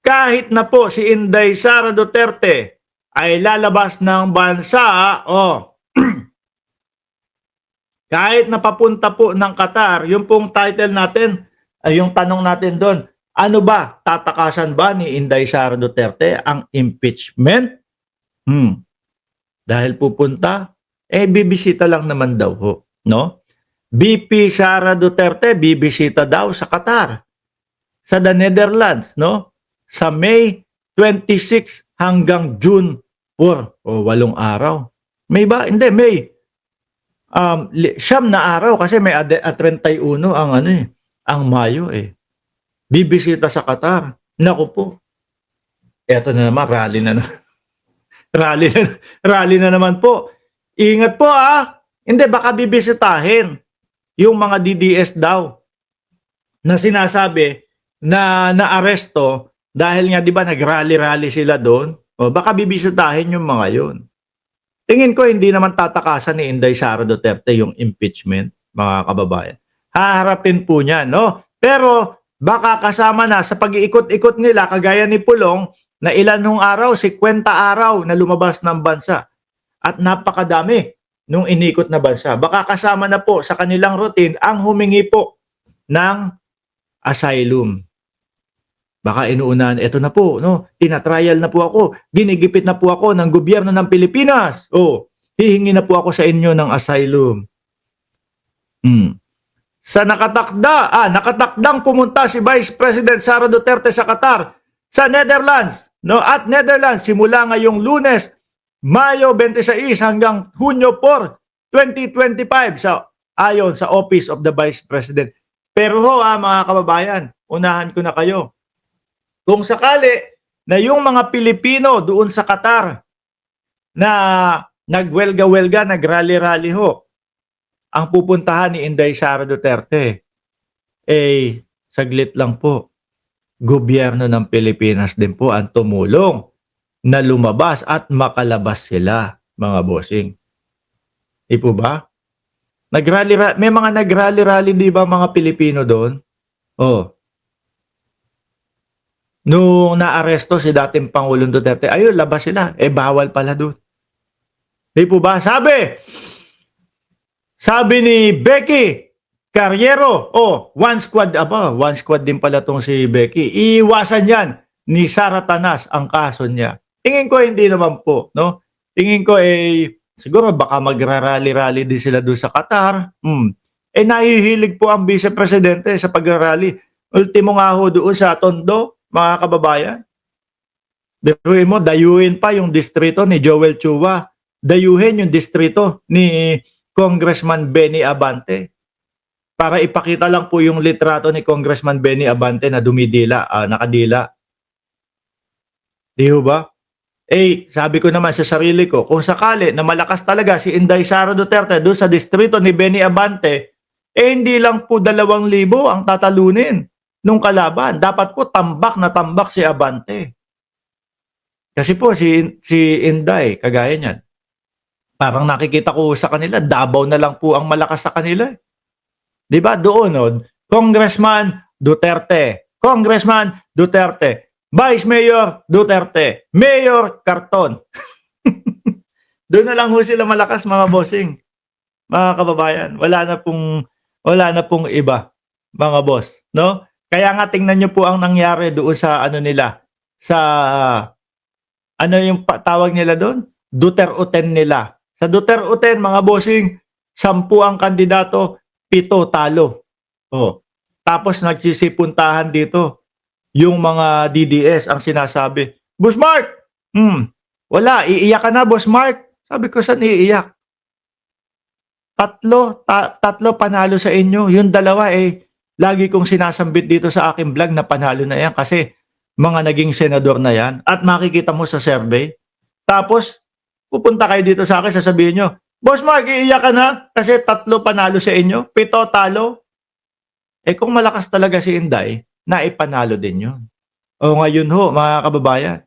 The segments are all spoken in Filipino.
kahit na po si Inday Sara Duterte ay lalabas ng bansa, kahit na papunta po ng Qatar, yung pong title natin, ay yung tanong natin doon, ano ba, tatakasan ba ni Inday Sara Duterte ang impeachment? Dahil pupunta, bibisita lang naman daw ho, no? BP Sara Duterte, bibisita daw sa Qatar, sa the Netherlands, no? Sa May 26 hanggang June 4, o 8 araw. May ba? Hindi, May. Siyam na araw kasi may 31 ang ang Mayo eh. Bibisita sa Qatar. Naku po. Eto na naman, rally na rally na naman po. Ingat po Hindi, baka bibisitahin yung mga DDS daw na sinasabi na naaresto dahil nga 'di ba nag-rally sila doon. O baka bibisitahin yung mga yun. Tingin ko hindi naman tatakasan ni Inday Sara Duterte yung impeachment, mga kababayan. Haharapin po niya, no? Pero baka kasama na sa pag-iikot-ikot nila kagaya ni Pulong na ilan nung araw, 50 araw na lumabas ng bansa. At napakadami nung inikot na bansa. Baka kasama na po sa kanilang routine ang humingi po ng asylum. Baka inuunahan, eto na po, no? Tinatrial na po ako, ginigipit na po ako ng gobyerno ng Pilipinas. Hihingi na po ako sa inyo ng asylum. Sa nakatakdang pumunta si Vice President Sara Duterte sa Qatar, sa Netherlands, no? At Netherlands simula ngayong Lunes, Mayo 26 hanggang Hunyo 4, 2025 ayon sa Office of the Vice President. Pero mga kababayan, unahan ko na kayo. Kung sakali na yung mga Pilipino doon sa Qatar na nagwelga-welga, nagrally-rally ang pupuntahan ni Inday Sara Duterte, saglit lang po. Gobyerno ng Pilipinas din po ang tumulong na lumabas at makalabas sila, mga bossing. Di po ba? May mga nagrally-rally di ba mga Pilipino doon? Nung naaresto si dating Pangulong Duterte, ayun, labas sila. Bawal pala doon. Di po ba? Sabi ni Becky Carriero, one squad din pala tong si Becky. Iiwasan yan ni Sara Tanas ang kaso niya. Tingin ko hindi naman po, no? Tingin ko siguro baka magrarally-rally din sila doon sa Qatar. Nahihilig po ang Vice Presidente sa pagrarally. Ultimo nga doon sa Tondo, mga kababayan. Biruin mo, dayuhin pa yung distrito ni Joel Chua. Dayuhin yung distrito ni Congressman Benny Abante. Para ipakita lang po yung litrato ni Congressman Benny Abante na nakadila. Di ba? Sabi ko naman sa sarili ko, kung sakali na malakas talaga si Inday Sara Duterte doon sa distrito ni Benny Abante, hindi lang po 2,000 ang tatalunin nung kalaban. Dapat po tambak na tambak si Abante. Kasi po si Inday, kagaya niyan, parang nakikita ko sa kanila, Davao na lang po ang malakas sa kanila. Di ba? Doon, Congressman Duterte, Vice Mayor Duterte, Mayor Carton. Doon na lang sila malakas, mga bossing. Mga kababayan, wala na pong iba, mga boss, no? Kaya nga tingnan niyo po ang nangyari doon sa nila, sa yung tawag nila doon? Duterte-uten nila. Sa Duterte-uten, mga bossing, 10 ang kandidato, 7 talo. Tapos nagsisipuntahan dito yung mga DDS ang sinasabi, Boss Mark, wala, iiyak ka na, Boss Mark. Sabi ko, saan iiyak? Tatlo panalo sa inyo. Yung dalawa lagi kong sinasambit dito sa aking vlog na panalo na yan kasi mga naging senador na yan at makikita mo sa survey. Tapos, pupunta kayo dito sa akin, sasabihin nyo, Boss Mark, iiyak ka na kasi 3 panalo sa inyo, 7 talo. Kung malakas talaga si Inday, naipanalo din yun. Ngayon mga kababayan,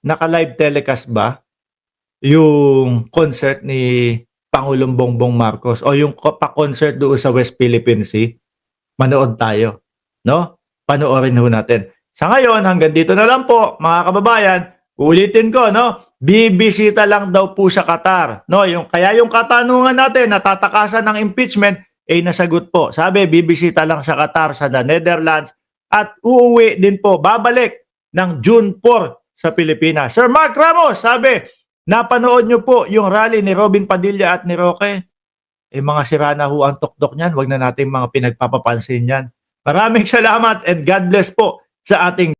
naka-live telecast ba yung concert ni Pangulong Bongbong Marcos o yung pa-concert doon sa West Philippine Sea? Manood tayo, no? panoorin ho natin. Sa ngayon, hanggang dito na lang po, mga kababayan. Ulitin ko, no? Bibisita lang daw po sa Qatar. No? Kaya yung katanungan natin, natatakasan ng impeachment, nasagot po. Sabi, bibisita lang sa Qatar, sa the Netherlands, at uuwi din po, babalik ng June 4 sa Pilipinas. Sir Mark Ramos, sabi, napanood nyo po yung rally ni Robin Padilla at ni Roque. Mga sira na ho ang tuktok niyan. Huwag na natin mga pinagpapapansin yan. Maraming salamat and God bless po sa ating